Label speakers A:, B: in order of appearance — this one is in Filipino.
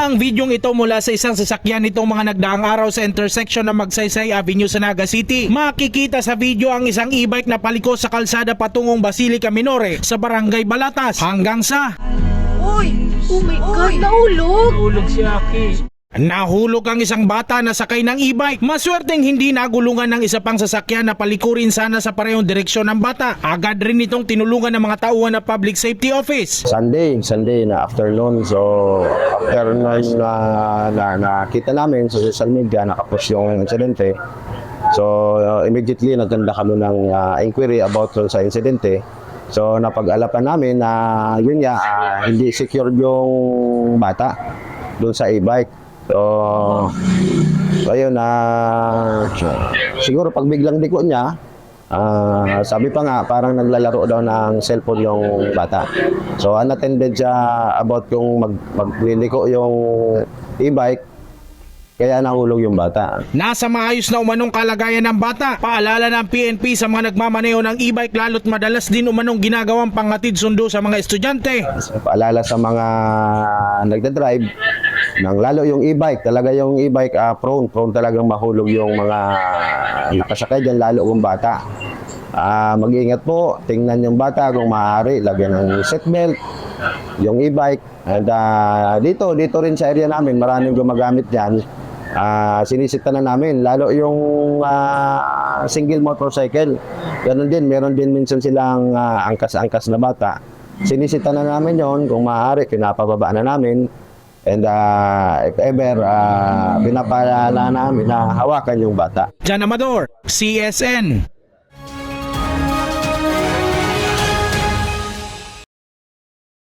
A: ang videong ito mula sa isang sasakyan nitong mga nagdaang araw sa intersection ng Magsaysay Avenue sa Naga City. Makikita sa video ang isang e-bike na paliko sa kalsada patungong Basilica Minore sa Barangay Balatas hanggang sa
B: Uy! Oh my God, nahulog!
C: Nahulog si Aki.
A: nahulog ang isang bata na sakay ng e-bike. Maswerteng hindi nagulungan ng isa pang sasakyan na palikurin sana sa parehong direksyon ng bata. Agad rin itong tinulungan ng mga tauhan ng Public Safety Office.
D: Sunday na afternoon. So after nakita namin sa social media nakapost yung insidente. So immediately nagkanda kami ng inquiry about sa insidente. So napag-alapan namin na yun nga hindi secure yung bata doon sa e-bike. So ayun siguro pag biglang diko niya sabi pa nga parang naglalaro daw ng cellphone yung bata. So unattended siya about kung magliko yung e-bike. Kaya nahulog yung bata.
A: Nasa maayos na umanong kalagayan ng bata. Paalala ng PNP sa mga nagmamaneho ng e-bike lalo't madalas din umanong ginagawang panghatid sundo sa mga estudyante.
D: Paalala sa mga nagdadrive nang lalo yung e-bike. Talaga yung e-bike prone talagang mahulog yung mga nakasakay dyan lalo yung bata. Mag-iingat po, tingnan yung bata kung maaari, lagyan ng seatbelt, yung e-bike. And dito rin sa area namin, maraming gumagamit dyan. Sinisita na namin, lalo yung single motorcycle. Ganun din, meron din minsan silang angkas-angkas na bata. Sinisita na namin yon, kung maaari, pinapababa na namin. And if ever, pinapaalala namin na hawakan yung bata.
A: Jan Amador, CSN.